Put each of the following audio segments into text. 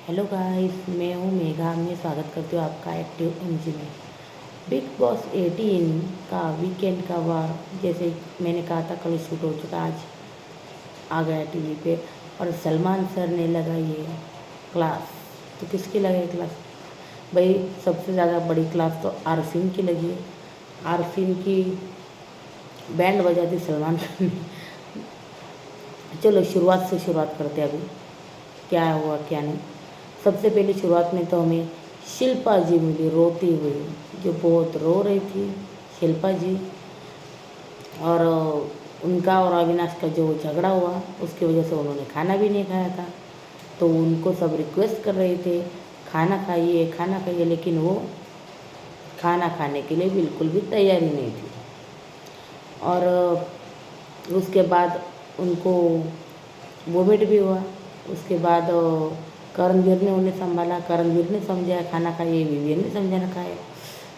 Hello guys, मैं हूँ मेघा। मैं स्वागत करती हूँ आपका एक्टिव एमजी में। बिग बॉस 18 का वीकेंड का वार, जैसे मैंने कहा था कल शूट हो चुका, आज आ गया टीवी पे। और सलमान सर ने लगाई है क्लास। तो किसकी लगाई क्लास? भाई सबसे ज़्यादा बड़ी क्लास तो आरफीन की लगी है। आरफीन की बैंड बजा दी सलमान सर ने। चलो शुरुआत करते हैं। अभी क्या हुआ क्या नहीं। सबसे पहले शुरुआत में तो हमें शिल्पा जी मिली रोती हुई, जो बहुत रो रही थी शिल्पा जी। और उनका और अविनाश का जो झगड़ा हुआ, उसकी वजह से उन्होंने खाना भी नहीं खाया था। तो उनको सब रिक्वेस्ट कर रहे थे खाना खाइए, लेकिन वो खाना खाने के लिए बिल्कुल भी तैयारी नहीं थी। और उसके बाद उनको वोमिट भी हुआ। उसके बाद करणवीर ने उन्हें संभाला, करणवीर ने समझाया खाना खाइए, विवियन ने समझाना खाया,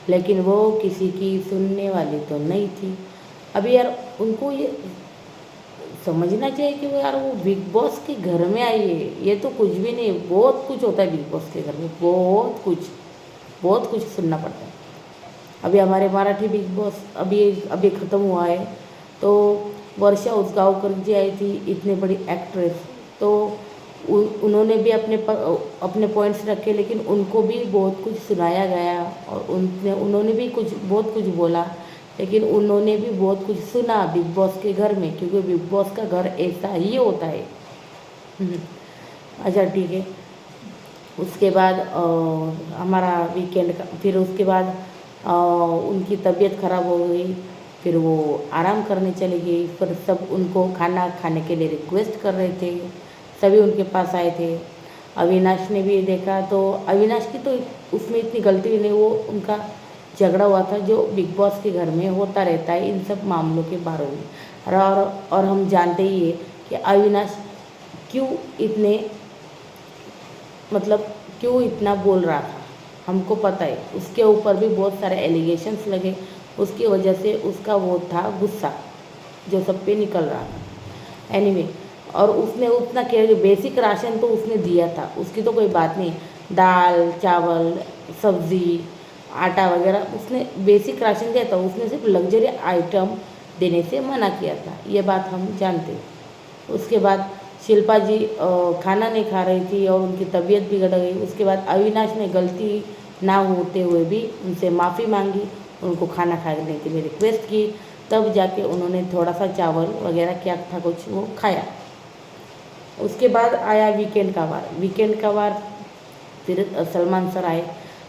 लेकिन वो किसी की सुनने वाली तो नहीं थी। अभी यार उनको ये समझना चाहिए कि वो बिग बॉस के घर में आई है। ये तो कुछ भी नहीं, बहुत कुछ होता है बिग बॉस के घर में, बहुत कुछ सुनना पड़ता है। अभी हमारे मराठी बिग बॉस अभी अभी ख़त्म हुआ है। तो वर्षा उसगांवकर जी आई थी, इतनी बड़ी एक्ट्रेस। तो उन्होंने भी अपने पॉइंट्स रखे, लेकिन उनको भी बहुत कुछ सुनाया गया और उन्होंने भी बहुत कुछ बोला, लेकिन उन्होंने भी बहुत कुछ सुना बिग बॉस के घर में, क्योंकि बिग बॉस का घर ऐसा ही होता है। हम्म, अच्छा ठीक है। उसके बाद हमारा वीकेंड का, फिर उसके बाद उनकी तबीयत ख़राब हो गई। फिर वो आराम करने चली गई। फिर सब उनको खाना खाने के लिए रिक्वेस्ट कर रहे थे, सभी उनके पास आए थे। अविनाश ने भी देखा, तो अविनाश की तो उसमें इतनी गलती भी नहीं। वो उनका झगड़ा हुआ था जो बिग बॉस के घर में होता रहता है इन सब मामलों के बारे में। और हम जानते ही है कि अविनाश क्यों इतने मतलब क्यों इतना बोल रहा था। हमको पता है, उसके ऊपर भी बहुत सारे एलिगेशंस लगे। उसकी वजह से उसका वो था गुस्सा, जो सब पे निकल रहा था। एनीवे, और उसने उतना केयर, बेसिक राशन तो उसने दिया था, उसकी तो कोई बात नहीं। दाल चावल सब्ज़ी आटा वगैरह उसने बेसिक राशन दिया था। उसने सिर्फ लग्जरी आइटम देने से मना किया था, ये बात हम जानते हैं। उसके बाद शिल्पा जी खाना नहीं खा रही थी और उनकी तबीयत बिगड़ गई। उसके बाद अविनाश ने गलती ना होते हुए भी उनसे माफ़ी मांगी, उनको खाना खाने के लिए रिक्वेस्ट की। तब जाके उन्होंने थोड़ा सा चावल वगैरह क्या था कुछ वो खाया। उसके बाद आया वीकेंड का वार। फिर सलमान सर आए।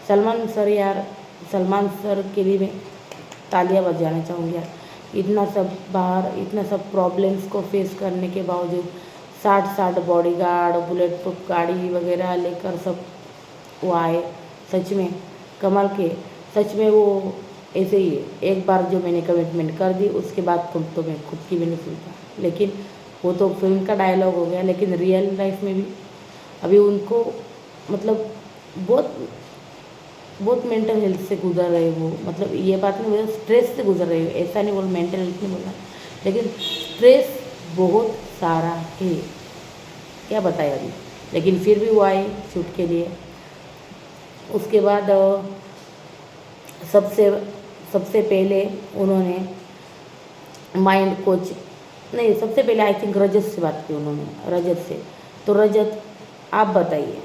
सलमान सर यार, सलमान सर के लिए मैं तालियां बजाना चाहूँगी यार। इतना सब बाहर, इतना सब प्रॉब्लम्स को फेस करने के बावजूद 60 बॉडीगार्ड, बुलेट प्रूफ गाड़ी वगैरह लेकर सब वो आए। सच में कमाल के। सच में वो ऐसे ही है। एक बार जो मैंने कमिटमेंट कर दी, उसके बाद तो मैं खुद की भी नहीं सुनता। लेकिन वो तो फिल्म का डायलॉग हो गया, लेकिन रियल लाइफ में भी अभी उनको मतलब बहुत बहुत मेंटल हेल्थ से गुजर रहे वो। मतलब ये बात नहीं बोला, स्ट्रेस से गुजर रहे हो, ऐसा नहीं बोल, मेंटल हेल्थ नहीं बोला, लेकिन स्ट्रेस बहुत सारा है, क्या बताए अभी। लेकिन फिर भी वो आए शूट के लिए। उसके बाद सबसे सबसे पहले उन्होंने माइंड कोच, नहीं सबसे पहले आई थिंक रजत से बात की उन्होंने, रजत से। तो रजत, आप बताइए,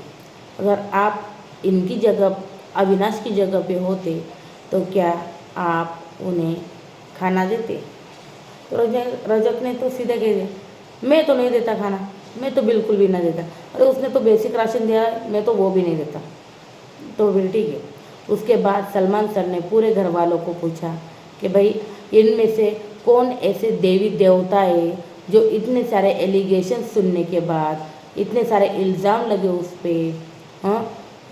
अगर आप इनकी जगह, अविनाश की जगह पे होते, तो क्या आप उन्हें खाना देते? तो रजत ने तो सीधे कह दिया, मैं तो नहीं देता खाना, मैं तो बिल्कुल भी ना देता। अरे उसने तो बेसिक राशन दिया है, मैं तो वो भी नहीं देता। तो फिर ठीक है। उसके बाद सलमान सर ने पूरे घर वालों को पूछा कि भाई इनमें से कौन ऐसे देवी देवता है जो इतने सारे एलिगेशन सुनने के बाद, इतने सारे इल्ज़ाम लगे उस पर, हाँ,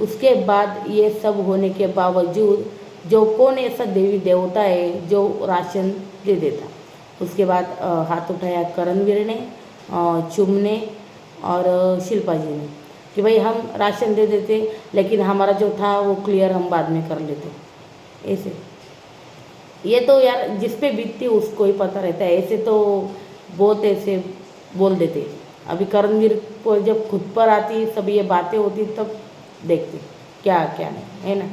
उसके बाद ये सब होने के बावजूद जो कौन ऐसा देवी देवता है जो राशन दे देता। उसके बाद हाथ उठाया करणवीर ने, चुमने और शिल्पा जी ने, कि भाई हम राशन दे देते, लेकिन हमारा जो था वो क्लियर हम बाद में कर लेते। ऐसे ये तो यार जिस पे बीतती उसको ही पता रहता है। ऐसे तो बहुत ऐसे बोल देते, अभी करणवीर को जब खुद पर आती सब ये बातें होती तब देखते क्या क्या नहीं, है ना।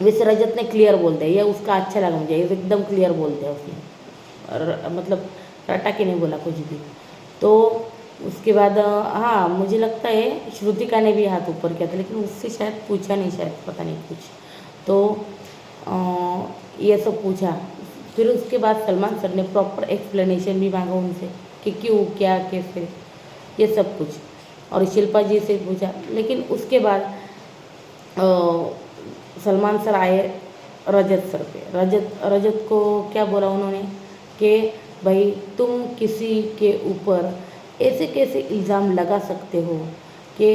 वैसे रजत ने क्लियर बोल दिया, ये उसका अच्छा लगा मुझे, ये एकदम क्लियर बोल दिया उसने, और मतलब रटा के नहीं बोला कुछ भी। तो उसके बाद हाँ मुझे लगता है श्रुतिका ने भी हाथ ऊपर किया था, लेकिन उससे शायद पूछा नहीं, शायद पता नहीं कुछ, तो ये सब पूछा। फिर उसके बाद सलमान सर ने प्रॉपर एक्सप्लेनेशन भी मांगा उनसे कि क्यों, क्या, कैसे, ये सब कुछ, और शिल्पा जी से पूछा। लेकिन उसके बाद सलमान सर आए रजत सर पे। रजत को क्या बोला उन्होंने कि भाई तुम किसी के ऊपर ऐसे कैसे इल्ज़ाम लगा सकते हो कि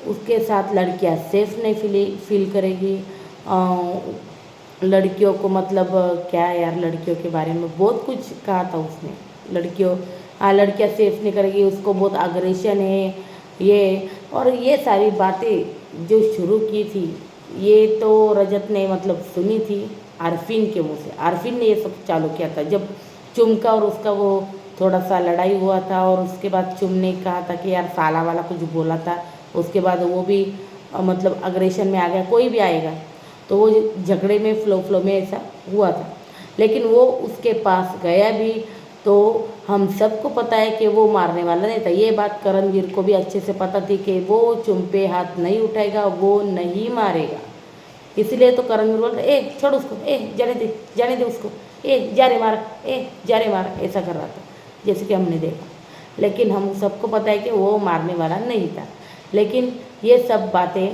उसके साथ लड़कियां सेफ नहीं फील करेगी। लड़कियों को मतलब क्या यार, लड़कियों के बारे में बहुत कुछ कहा था उसने, लड़कियां सेफ नहीं करेगी, उसको बहुत अग्रेशन है ये, और ये सारी बातें जो शुरू की थी ये तो रजत ने मतलब सुनी थी आरफिन के मुँह से। आरफिन ने ये सब चालू किया था जब चुम का और उसका वो थोड़ा सा लड़ाई हुआ था, और उसके बाद चुम ने कहा था कि यार साला वाला कुछ बोला था, उसके बाद वो भी मतलब अग्रेशन में आ गया, कोई भी आएगा तो वो झगड़े में फ्लो में ऐसा हुआ था। लेकिन वो उसके पास गया भी तो हम सबको पता है कि वो मारने वाला नहीं था। ये बात करणवीर को भी अच्छे से पता थी कि वो चुम पे हाथ नहीं उठाएगा, वो नहीं मारेगा। इसलिए तो करणवीर बोल रहे ए छोड़ उसको, जाने दे उसको, जा रे मार, ऐसा कर रहा था जैसे कि हमने देखा। लेकिन हम सबको पता है कि वो मारने वाला नहीं था। लेकिन ये सब बातें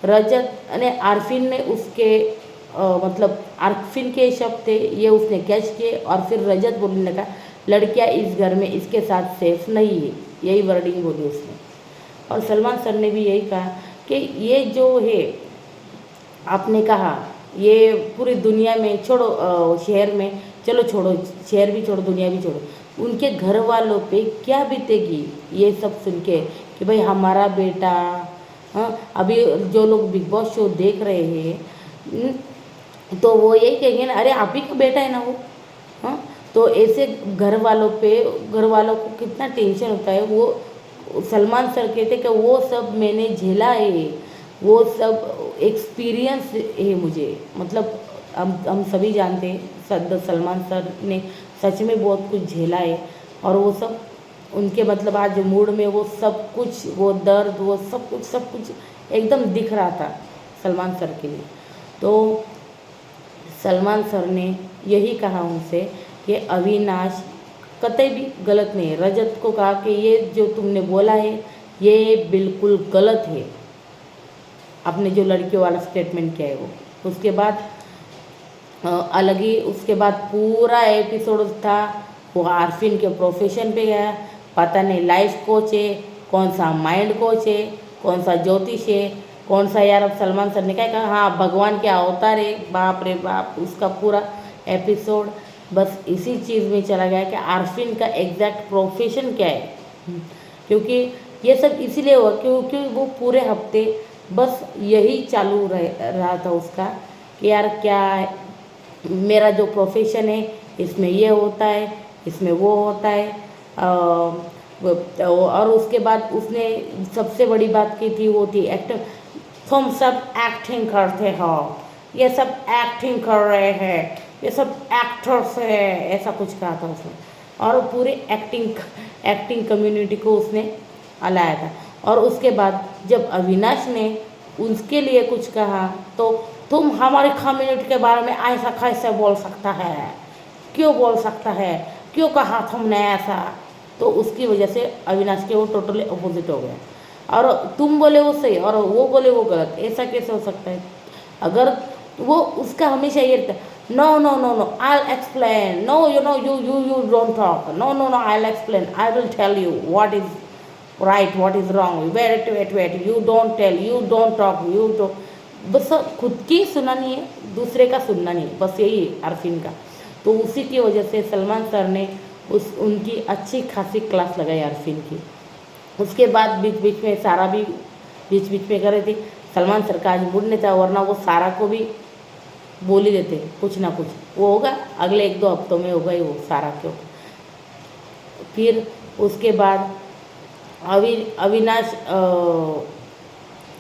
रजत ने आरफिन ने उसके मतलब आरफिन के शब्द थे ये उसने कैच किए, और फिर रजत बोलने लगा लड़कियां इस घर में इसके साथ सेफ नहीं है, यही वर्डिंग बोली उसने। और सलमान सर ने भी यही कहा कि ये जो है आपने कहा ये पूरी दुनिया में छोड़ो, शहर में चलो छोड़ो, शहर भी छोड़ो, दुनिया भी छोड़ो, उनके घर वालों पे क्या बीतेगी ये सब सुन के कि भाई हमारा बेटा। हाँ अभी जो लोग बिग बॉस शो देख रहे हैं तो वो यही कहेंगे ना, अरे आप ही का बेटा है ना वो। हाँ तो ऐसे घर वालों को कितना टेंशन होता है। वो सलमान सर कहते कि वो सब मैंने झेला है, वो सब एक्सपीरियंस है मुझे, मतलब हम सभी जानते हैं सलमान सर ने सच में बहुत कुछ झेला है, और वो सब उनके मतलब आज मूड में वो सब कुछ, वो दर्द, वो सब कुछ एकदम दिख रहा था सलमान सर के लिए। तो सलमान सर ने यही कहा उनसे कि अविनाश कतई भी गलत नहीं है। रजत को कहा कि ये जो तुमने बोला है ये बिल्कुल गलत है, आपने जो लड़कियों वाला स्टेटमेंट किया है वो। उसके बाद अलग ही उसके बाद पूरा एपिसोड था वो आरफिन के प्रोफेशन पे गया। पता नहीं लाइफ कोच है, कौन सा माइंड कोच है, कौन सा ज्योतिष है, कौन सा यार। अब सलमान सर ने क्या कहा, हाँ भगवान के अवतार है, बाप रे बाप। उसका पूरा एपिसोड बस इसी चीज़ में चला गया कि आरफिन का एग्जैक्ट प्रोफेशन क्या है। क्योंकि ये सब इसीलिए हुआ क्योंकि वो पूरे हफ्ते बस यही चालू रहा था उसका कि यार क्या मेरा जो प्रोफेशन है इसमें ये होता है, इसमें वो होता है। और उसके बाद उसने सबसे बड़ी बात की थी वो थी एक्टिंग। तुम सब एक्टिंग करते हो, ये सब एक्टिंग कर रहे हैं, ये सब एक्टर्स है, ऐसा कुछ कहा था उसने। और पूरे एक्टिंग कम्युनिटी को उसने हलाया था। और उसके बाद जब अविनाश ने उसके लिए कुछ कहा तो तुम हमारी कम्युनिटी के बारे में ऐसा कैसे बोल सकता है, क्यों बोल सकता है, क्यों कहा तुमने ऐसा। तो उसकी वजह से अविनाश के वो टोटली अपोजिट हो गया, और तुम बोले वो सही और वो बोले वो गलत, ऐसा कैसे हो सकता है। अगर वो उसका हमेशा ये रहता है, no, I'll explain, no you don't talk, no I'll explain, I will tell you what is right, what is wrong, wait, you don't tell, you don't talk, you don't। बस खुद की सुनना नहीं है, दूसरे का सुनना नहीं है, बस यही आरफिन का। तो उसी की वजह से सलमान सर ने उनकी अच्छी खासी क्लास लगाई आरफिन की। उसके बाद बीच में सारा भी बीच में कर रहे थे। सलमान सर का आज मूड नहीं था, वरना वो सारा को भी बोल ही देते कुछ ना कुछ। वो होगा अगले 1-2 हफ्तों में होगा ही वो सारा क्यों। फिर उसके बाद अविनाश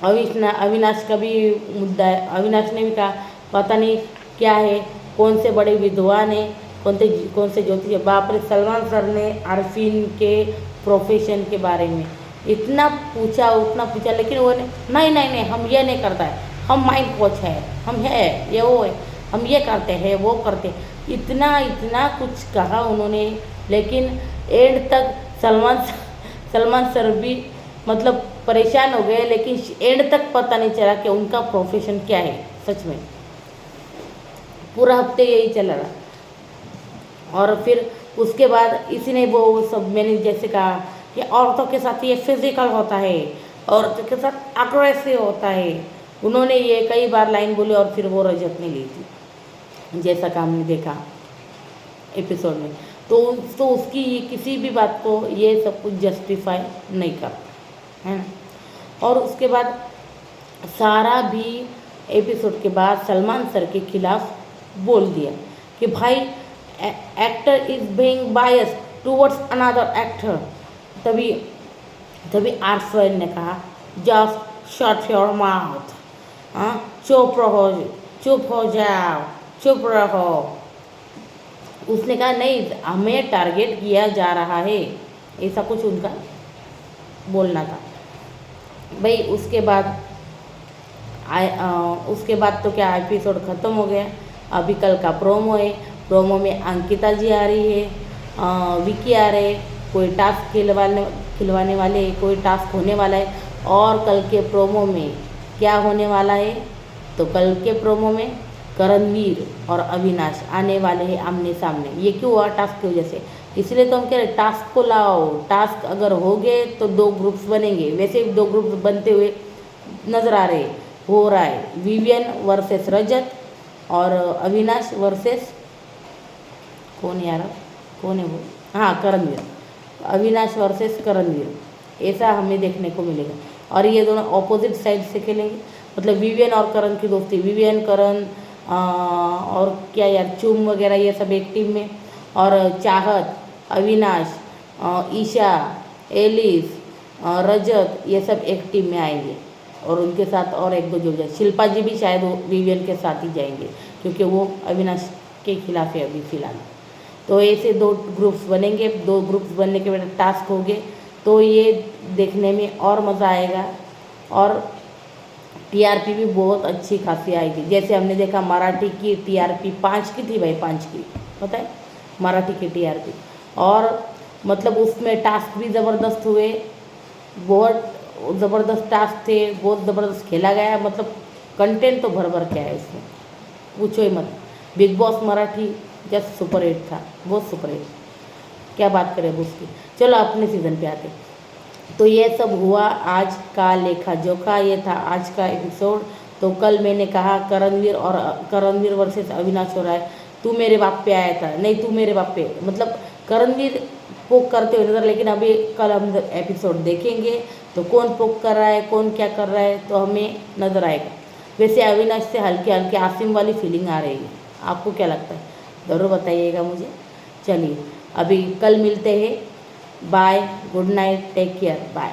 अविनाश का भी मुद्दा है। अविनाश ने भी कहा पता नहीं क्या है, कौन से बड़े विद्वान हैं, कौन से ज्योतिष है। बाप रे, सलमान सर ने आरफीन के प्रोफेशन के बारे में इतना पूछा उतना पूछा, लेकिन वो नहीं हम ये नहीं करता है, हम माइंड कोच है, हम है ये वो है, हम ये करते हैं वो करते, इतना कुछ कहा उन्होंने। लेकिन एंड तक सलमान सर भी मतलब परेशान हो गए, लेकिन एंड तक पता नहीं चला कि उनका प्रोफेशन क्या है। सच में पूरा हफ्ते यही चला रहा। और फिर उसके बाद इसी ने वो सब, मैंने जैसे कहा कि औरतों के साथ ये फिजिकल होता है, औरतों के साथ अग्रेसिव होता है, उन्होंने ये कई बार लाइन बोली और फिर वो रजत ने ली थी, जैसा कि हमने देखा एपिसोड में। तो उसकी किसी भी बात को ये सब कुछ जस्टिफाई नहीं करता है ना। और उसके बाद सारा भी एपिसोड के बाद सलमान सर के खिलाफ बोल दिया कि भाई actor is being bias towards another actor. तभी आर्फन ने कहा जस्ट शट योर माउथ, चुप हो जाओ, चुप रहो। उसने कहा नहीं, हमें टारगेट किया जा रहा है, ऐसा कुछ उनका बोलना था भाई। उसके बाद तो क्या एपिसोड ख़त्म हो गया। अभी कल का प्रोमो है, प्रोमो में अंकिता जी आ रही है, विकी आ रहे, कोई टास्क खिलवाने वाले, कोई टास्क होने वाला है। और कल के प्रोमो में क्या होने वाला है, तो कल के प्रोमो में करणवीर और अविनाश आने वाले हैं आमने सामने। ये क्यों हुआ? टास्क की वजह से। इसलिए तो हम कह रहे टास्क को लाओ, टास्क अगर हो गए तो 2 ग्रुप्स बनेंगे। वैसे 2 ग्रुप्स बनते हुए नज़र आ रहे, हो रहा है। विवियन वर्सेस रजत और अविनाश वर्सेस कौन यार, कौन है वो, हाँ करणवीर। अविनाश वर्सेस करणवीर, ऐसा हमें देखने को मिलेगा। और ये दोनों ऑपोजिट साइड से खेलेंगे, मतलब विवियन और करण की दोस्ती, विवियन करण और क्या यार चूम वगैरह, ये सब एक टीम में। और चाहत, अविनाश, ईशा, एलिस, रजत, ये सब एक टीम में आएंगे। और उनके साथ और 1-2 जुड़ जाए। शिल्पा जी भी शायद वो विवियन के साथ ही जाएंगे, क्योंकि वो अविनाश के खिलाफ है अभी फिलहाल। तो ऐसे 2 ग्रुप्स बनेंगे। 2 ग्रुप्स बनने के बाद टास्क हो गए, तो ये देखने में और मज़ा आएगा। और टीआरपी भी बहुत अच्छी खासी आएगी। जैसे हमने देखा मराठी की टीआरपी 5 की थी भाई, 5 की, पता है मराठी की टीआरपी। और मतलब उसमें टास्क भी ज़बरदस्त हुए, बहुत ज़बरदस्त टास्क थे, बहुत ज़बरदस्त खेला गया। मतलब कंटेंट तो भर के है इसमें, पूछो ही मत। Big boss Marathi just super hit था, बहुत सुपर हिट, क्या बात करें अब उसकी। चलो अपने सीज़न पे आते। तो ये सब हुआ आज का लेखा जोखा, ये था आज का एपिसोड। तो कल मैंने कहा करणवीर वर्सेस अविनाश हो रहा है, तू मेरे बाप पे आया था, नहीं तू मेरे बाप पे, मतलब करणवीर पोक करते हुए नजर। लेकिन अभी कल हम एपिसोड देखेंगे तो कौन पोक कर रहा है, कौन क्या कर रहा है, तो हमें नज़र आएगा। वैसे अविनाश से हल्के हल्के आसिम वाली फीलिंग आ रही है, आपको क्या लगता है ज़रूर बताइएगा मुझे। चलिए अभी कल मिलते हैं, bye, good night, take care, bye.